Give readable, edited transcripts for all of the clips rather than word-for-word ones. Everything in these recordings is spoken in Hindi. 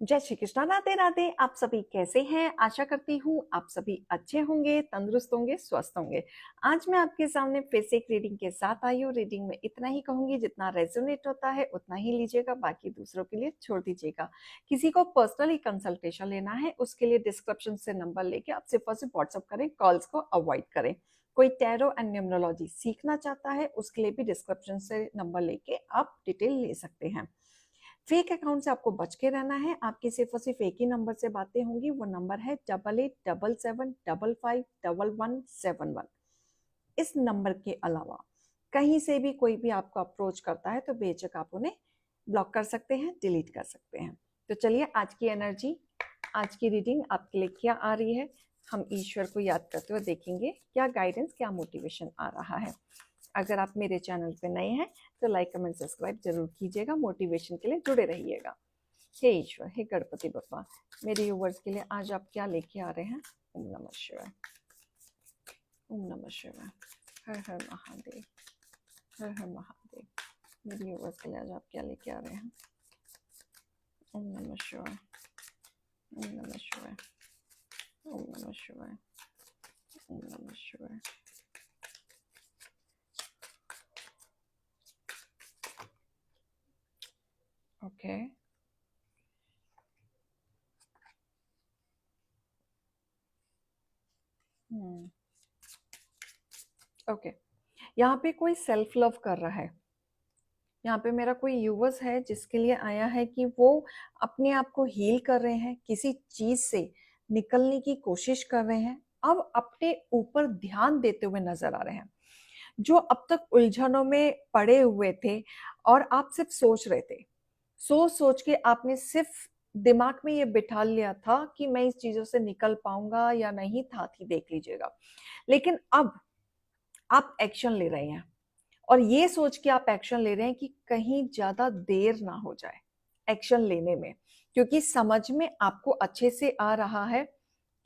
जय श्री कृष्णा, राधे राधे। आप सभी कैसे हैं? आशा करती हूँ आप सभी अच्छे होंगे, तंदुरुस्त होंगे, स्वस्थ होंगे। आज मैं आपके सामने फिर से एक रीडिंग के साथ आई हूँ। रीडिंग में इतना ही कहूंगी, जितना रेजोनेट होता है उतना ही लीजिएगा, बाकी दूसरों के लिए छोड़ दीजिएगा। किसी को पर्सनली कंसल्टेशन लेना है उसके लिए डिस्क्रिप्शन से नंबर लेके आप सिर्फ और सिर्फ व्हाट्सअप करें, कॉल्स को अवॉइड करें। कोई टैरो एंड न्यूमरोलॉजी सीखना चाहता है उसके लिए भी डिस्क्रिप्शन से नंबर लेके आप डिटेल ले सकते हैं। फेक अकाउंट से आपको बच के रहना है। आपकी सिर्फ और सिर्फ एक ही नंबर से बातें होंगी, वो नंबर है 8877551171। इस नंबर के अलावा कहीं से भी कोई भी आपको अप्रोच करता है तो बेझक आप उन्हें ब्लॉक कर सकते हैं, डिलीट कर सकते हैं। तो चलिए, आज की एनर्जी, आज की रीडिंग आपके लिए क्या आ रही है, हम ईश्वर को याद करते हुए देखेंगे क्या गाइडेंस, क्या मोटिवेशन आ रहा है। अगर आप मेरे चैनल पे नए हैं तो लाइक कमेंट सब्सक्राइब जरूर कीजिएगा, मोटिवेशन के लिए जुड़े रहिएगा। हे ईश्वर, हे गणपति बप्पा, मेरे व्यूअर्स के लिए आज आप क्या लेके आ रहे हैं? ओम नमः शिवाय, ओम नमः शिवाय, हर हर महादेव, हर हर महादेव। मेरे व्यूअर्स के लिए आज आप क्या लेके आ रहे हैं? ओम नमः शिवाय, ओम नमः शिवाय, ओम नमः शिवाय, ओम नमः शिवाय। Okay, okay. यहाँ पे कोई सेल्फ लव कर रहा है। यहाँ पे मेरा कोई यूवर्स है जिसके लिए आया है कि वो अपने आप को हील कर रहे हैं, किसी चीज से निकलने की कोशिश कर रहे हैं, अब अपने ऊपर ध्यान देते हुए नजर आ रहे हैं। जो अब तक उलझनों में पड़े हुए थे और आप सिर्फ सोच रहे थे, सोच सोच के आपने सिर्फ दिमाग में ये बिठा लिया था कि मैं इस चीजों से निकल पाऊंगा या नहीं, था थी देख लीजिएगा। लेकिन अब आप एक्शन ले रहे हैं और ये सोच के आप एक्शन ले रहे हैं कि कहीं ज्यादा देर ना हो जाए एक्शन लेने में, क्योंकि समझ में आपको अच्छे से आ रहा है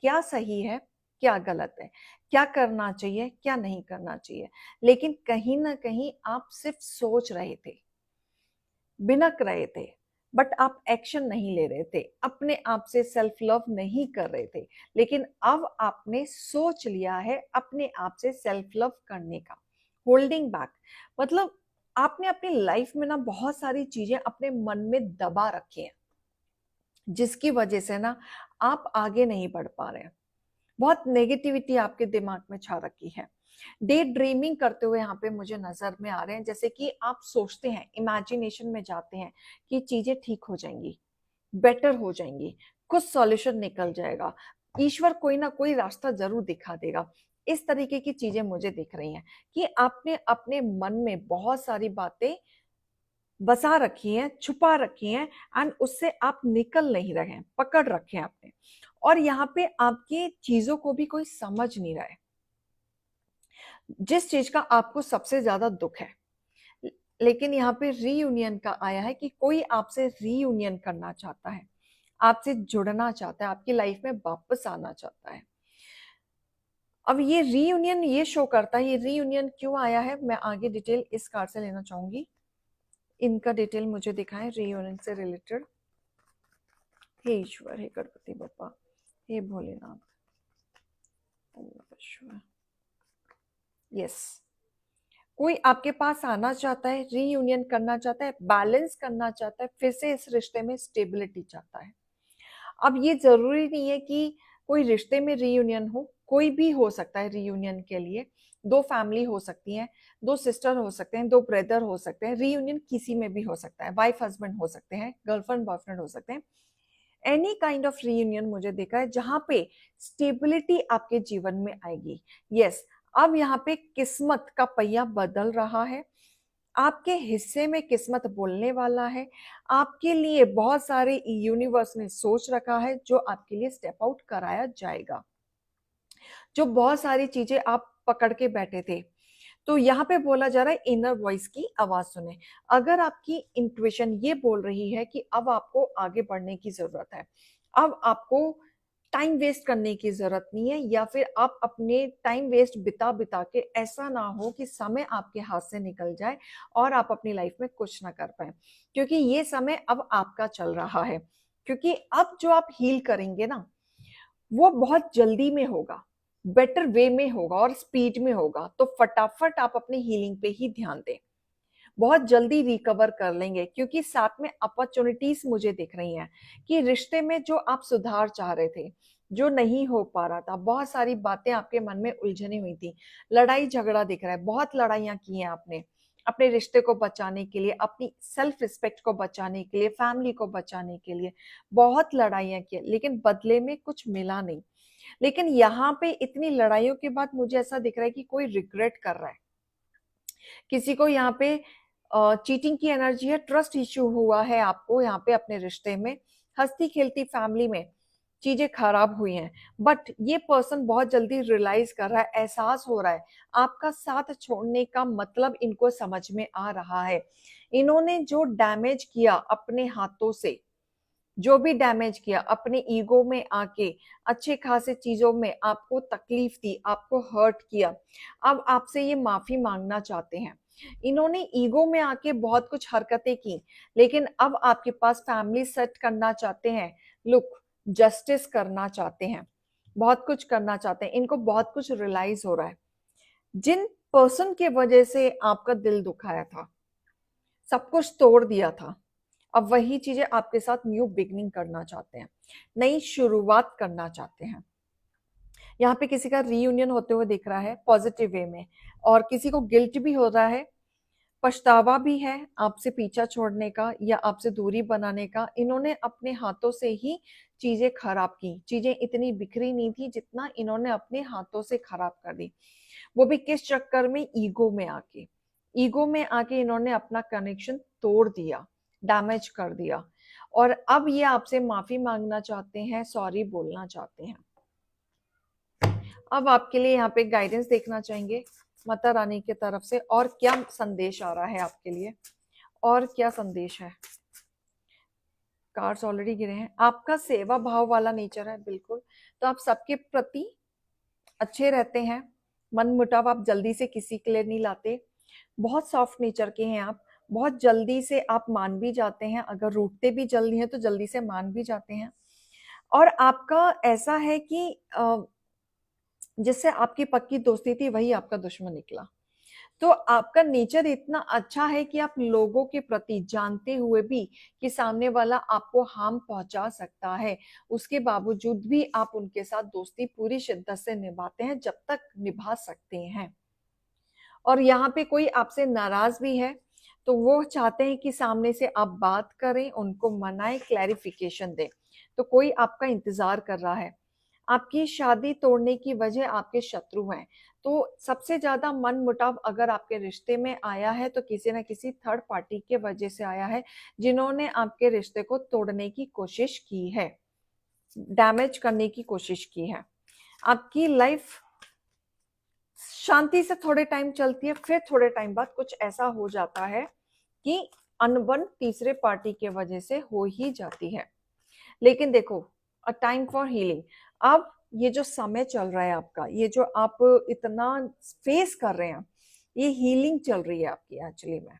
क्या सही है, क्या गलत है, क्या करना चाहिए, क्या नहीं करना चाहिए। लेकिन कहीं ना कहीं आप सिर्फ सोच रहे थे, बिनक रहे थे, बट आप एक्शन नहीं ले रहे थे, अपने आप से सेल्फ लव नहीं कर रहे थे। लेकिन अब आपने सोच लिया है अपने आप से सेल्फ लव करने का। होल्डिंग बैक मतलब आपने अपनी लाइफ में ना बहुत सारी चीजें अपने मन में दबा रखी हैं, जिसकी वजह से ना आप आगे नहीं बढ़ पा रहे हैं। बहुत नेगेटिविटी आपके दिमाग में छा रखी है। डे ड्रीमिंग करते हुए यहाँ पे मुझे नजर में आ रहे हैं, जैसे कि आप सोचते हैं, इमेजिनेशन में जाते हैं कि चीजें ठीक हो जाएंगी, बेटर हो जाएंगी, कुछ सॉल्यूशन निकल जाएगा, ईश्वर कोई ना कोई रास्ता जरूर दिखा देगा। इस तरीके की चीजें मुझे दिख रही हैं कि आपने अपने मन में बहुत सारी बातें बसा रखी हैं, छुपा रखी हैं, एंड उससे आप निकल नहीं रहे हैं, पकड़ रखे हैं आपने। और यहाँ पे आपकी चीजों को भी कोई समझ नहीं रहा है, जिस चीज का आपको सबसे ज्यादा दुख है। लेकिन यहाँ पे रीयूनियन का आया है कि कोई आपसे रीयूनियन करना चाहता है, आपसे जुड़ना चाहता है, आपकी लाइफ में वापस आना चाहता है। अब ये रीयूनियन ये शो करता है, ये रीयूनियन क्यों आया है मैं आगे डिटेल इस कार्ड से लेना चाहूंगी। इनका डिटेल मुझे दिखाएं रीयूनियन से रिलेटेड। हे ईश्वर, हे गणपति बप्पा, हे भोलेनाथ, ओम नमः शिवाय। यस, कोई आपके पास आना चाहता है, रीयूनियन करना चाहता है, बैलेंस करना चाहता है, फिर से इस रिश्ते में स्टेबिलिटी चाहता है। अब ये जरूरी नहीं है कि कोई रिश्ते में रीयूनियन हो, कोई भी हो सकता है रीयूनियन के लिए। दो फैमिली हो सकती हैं, दो सिस्टर हो सकते हैं, दो ब्रदर हो सकते हैं, रीयूनियन किसी में भी हो सकता है, वाइफ हस्बैंड हो सकते हैं, गर्लफ्रेंड बॉयफ्रेंड हो सकते हैं। एनी काइंड ऑफ रीयूनियन मुझे देखा है जहां पे स्टेबिलिटी आपके जीवन में आएगी। यस, अब यहाँ पे किस्मत का पहिया बदल रहा है, आपके हिस्से में किस्मत बोलने वाला है। आपके लिए बहुत सारे यूनिवर्स ने सोच रखा है जो आपके लिए स्टेप आउट कराया जाएगा। जो बहुत सारी चीजें आप पकड़ के बैठे थे, तो यहाँ पे बोला जा रहा है इनर वॉइस की आवाज सुने। अगर आपकी इंट्यूशन ये बोल रही है कि अब आपको आगे बढ़ने की जरूरत है, अब आपको टाइम वेस्ट करने की जरूरत नहीं है, या फिर आप अपने टाइम वेस्ट बिता बिता के ऐसा ना हो कि समय आपके हाथ से निकल जाए और आप अपनी लाइफ में कुछ ना कर पाए, क्योंकि ये समय अब आपका चल रहा है। क्योंकि अब जो आप हील करेंगे ना, वो बहुत जल्दी में होगा, बेटर वे में होगा और स्पीड में होगा। तो फटाफट आप अपनी हीलिंग पे ही ध्यान दें, बहुत जल्दी रिकवर कर लेंगे। क्योंकि साथ में अपॉर्चुनिटीज मुझे दिख रही हैं कि रिश्ते में जो आप सुधार चाह रहे थे, जो नहीं हो पा रहा था, बहुत सारी बातें आपके मन में उलझनी हुई थी, लड़ाई झगड़ा दिख रहा है, बहुत लड़ाइयां की हैं आपने अपने रिश्ते को बचाने के लिए, अपनी सेल्फ रिस्पेक्ट को बचाने के लिए, फैमिली को बचाने के लिए बहुत लड़ाइयां की, लेकिन बदले में कुछ मिला नहीं। लेकिन यहाँ पे इतनी लड़ाइयों के बाद मुझे ऐसा दिख रहा है कि कोई रिग्रेट कर रहा है, किसी को यहाँ पे चीटिंग की एनर्जी है, ट्रस्ट इश्यू हुआ है आपको यहाँ पे अपने रिश्ते में, हंसती खेलती फैमिली में चीजें खराब हुई हैं। बट ये पर्सन बहुत जल्दी रियलाइज कर रहा है, एहसास हो रहा है, आपका साथ छोड़ने का मतलब इनको समझ में आ रहा है। इन्होंने जो डैमेज किया अपने हाथों से, जो भी डैमेज किया अपने ईगो में आके, अच्छे खासे चीजों में आपको तकलीफ दी, आपको हर्ट किया, अब आपसे ये माफी मांगना चाहते हैं। इन्होंने ईगो में आके बहुत कुछ हरकतें की, लेकिन अब आपके पास फैमिली सेट करना चाहते हैं, लुक, जस्टिस करना चाहते हैं, बहुत कुछ करना चाहते हैं। इनको बहुत कुछ रियलाइज हो रहा है, जिन पर्सन के वजह से आपका दिल दुखाया था, सब कुछ तोड़ दिया था, अब वही चीजें आपके साथ न्यू बिगनिंग करना चाहते हैं, नई शुरुआत करना चाहते हैं। यहाँ पे किसी का रीयूनियन होते हुए दिख रहा है पॉजिटिव वे में, और किसी को गिल्ट भी हो रहा है, पछतावा भी है आपसे पीछा छोड़ने का या आपसे दूरी बनाने का। इन्होंने अपने हाथों से ही चीजें खराब की, चीजें इतनी बिखरी नहीं थी जितना इन्होंने अपने हाथों से खराब कर दी। वो भी किस चक्कर में, ईगो में आके, ईगो में आके इन्होंने अपना कनेक्शन तोड़ दिया, डैमेज कर दिया, और अब ये आपसे माफी मांगना चाहते हैं, सॉरी बोलना चाहते हैं। अब आपके लिए यहाँ पे गाइडेंस देखना चाहेंगे माता रानी की तरफ से, और क्या संदेश आ रहा है आपके लिए, और क्या संदेश है। कार्ड्स ऑलरेडी गिरे हैं। आपका सेवा भाव वाला नेचर है बिल्कुल, तो आप सबके प्रति अच्छे रहते हैं, मन मुटाव आप जल्दी से किसी के लिए नहीं लाते, बहुत सॉफ्ट नेचर के हैं आप, बहुत जल्दी से आप मान भी जाते हैं, अगर रूठते भी जल्दी हैं तो जल्दी से मान भी जाते हैं। और आपका ऐसा है कि जिससे आपकी पक्की दोस्ती थी वही आपका दुश्मन निकला। तो आपका नेचर इतना अच्छा है कि आप लोगों के प्रति, जानते हुए भी कि सामने वाला आपको हार्म पहुंचा सकता है, उसके बावजूद भी आप उनके साथ दोस्ती पूरी शिद्दत से निभाते हैं जब तक निभा सकते हैं। और यहाँ पे कोई आपसे नाराज भी है तो वो चाहते हैं कि सामने से आप बात करें, उनको मनाएं, क्लैरिफिकेशन दें। तो कोई आपका इंतजार कर रहा है। आपकी शादी तोड़ने की वजह आपके शत्रु हैं। तो सबसे ज्यादा मन मुटाव अगर आपके रिश्ते में आया है तो किसी न किसी थर्ड पार्टी के वजह से आया है, जिन्होंने आपके रिश्ते को तोड़ने की कोशिश की है, डैमेज करने की कोशिश की है। आपकी लाइफ शांति से थोड़े टाइम चलती है, फिर थोड़े टाइम बाद कुछ ऐसा हो जाता है कि अनबन तीसरे पार्टी के वजह से हो ही जाती है। लेकिन देखो, अ टाइम फॉर हीलिंग। अब ये जो समय चल रहा है आपका, ये जो आप इतना फेस कर रहे हैं, ये हीलिंग चल रही है आपकी। एक्चुअली में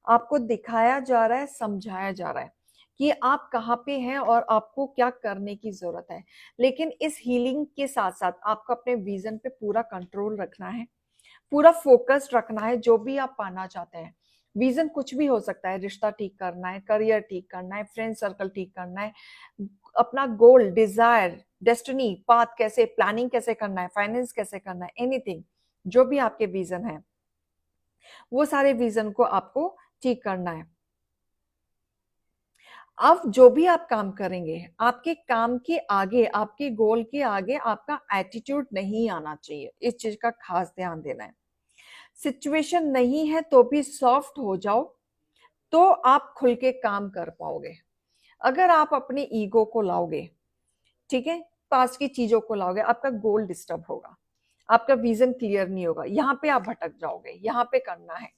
आपको दिखाया जा रहा है, समझाया जा रहा है कि आप कहाँ पे हैं और आपको क्या करने की जरूरत है। लेकिन इस हीलिंग के साथ साथ आपको अपने विजन पे पूरा कंट्रोल रखना है, पूरा फोकस्ड रखना है, जो भी आप पाना चाहते हैं। विजन कुछ भी हो सकता है, रिश्ता ठीक करना है, करियर ठीक करना है, फ्रेंड सर्कल ठीक करना है, अपना गोल, डिजायर, डेस्टिनी, पाथ कैसे, प्लानिंग कैसे करना है, फाइनेंस कैसे करना है, एनीथिंग, जो भी आपके विजन है, वो सारे विजन को आपको ठीक करना है। अब जो भी आप काम करेंगे, आपके काम के आगे, आपके गोल के आगे आपका एटीट्यूड नहीं आना चाहिए, इस चीज का खास ध्यान देना है। सिचुएशन नहीं है तो भी सॉफ्ट हो जाओ, तो आप खुल के काम कर पाओगे। अगर आप अपने ईगो को लाओगे, ठीक है, पास की चीजों को लाओगे, आपका गोल डिस्टर्ब होगा, आपका विजन क्लियर नहीं होगा, यहाँ पे आप भटक जाओगे। यहाँ पे करना है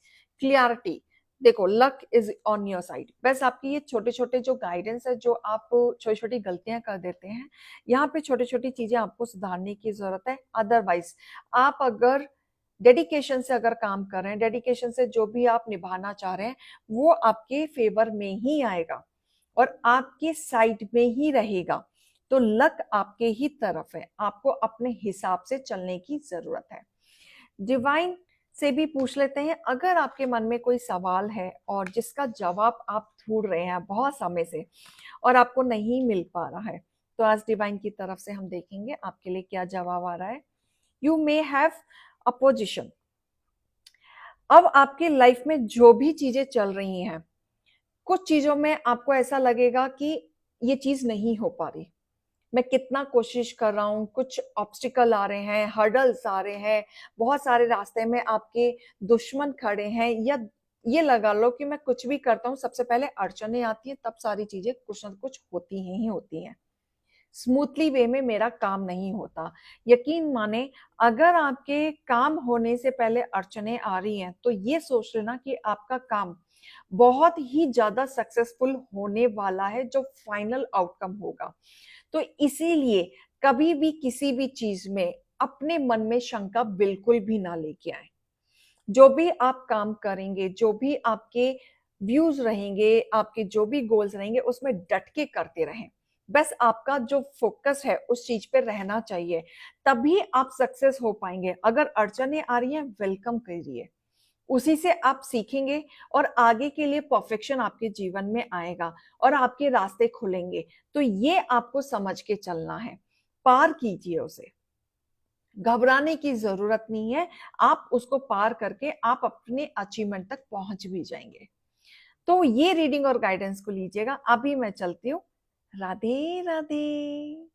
क्लियरिटी। देखो, luck is on your side. बस आपकी ये छोटे छोटे जो गाइडेंस है, जो आप छोटी छोटी गलतियां कर देते हैं, यहाँ पे छोटी छोटी चीजें आपको सुधारने की जरूरत है। अदरवाइज आप अगर डेडिकेशन से अगर काम कर रहे हैं, डेडिकेशन से जो भी आप निभाना चाह रहे हैं, वो आपके फेवर में ही आएगा, और आपके साइड में ही रहेगा, तो लक आपके ही तरफ है। आपको अपने हिसाब से चलने की जरूरत है। डिवाइन से भी पूछ लेते हैं, अगर आपके मन में कोई सवाल है और जिसका जवाब आप ढूंढ रहे हैं बहुत समय से और आपको नहीं मिल पा रहा है, तो आज डिवाइन की तरफ से हम देखेंगे आपके लिए क्या जवाब आ रहा है। You may have opposition. अब आपकी लाइफ में जो भी चीजें चल रही हैं, कुछ चीजों में आपको ऐसा लगेगा कि ये चीज नहीं हो पा रही, मैं कितना कोशिश कर रहा हूँ, कुछ ऑब्स्टिकल आ रहे हैं, हर्डल्स आ रहे हैं, बहुत सारे रास्ते में आपके दुश्मन खड़े हैं, या ये लगा लो कि मैं कुछ भी करता हूँ सबसे पहले अड़चने आती है, तब सारी चीजें कुछ ना कुछ होती ही होती हैं। स्मूथली वे में मेरा काम नहीं होता। यकीन माने, अगर आपके काम होने से पहले अड़चने आ रही हैं, तो ये सोच लेना कि आपका काम बहुत ही ज्यादा सक्सेसफुल होने वाला है, जो फाइनल आउटकम होगा। तो इसीलिए कभी भी किसी भी चीज में अपने मन में शंका बिल्कुल भी ना लेके आए। जो भी आप काम करेंगे, जो भी आपके व्यूज रहेंगे, आपके जो भी गोल्स रहेंगे, उसमें डट के करते रहें। बस आपका जो फोकस है उस चीज पे रहना चाहिए, तभी आप सक्सेस हो पाएंगे। अगर अड़चने आ रही हैं, वेलकम करिए, उसी से आप सीखेंगे और आगे के लिए परफेक्शन आपके जीवन में आएगा और आपके रास्ते खुलेंगे। तो ये आपको समझ के चलना है, पार कीजिए उसे, घबराने की जरूरत नहीं है। आप उसको पार करके आप अपने अचीवमेंट तक पहुंच भी जाएंगे। तो ये रीडिंग और गाइडेंस को लीजिएगा। अभी मैं चलती हूँ। राधे राधे।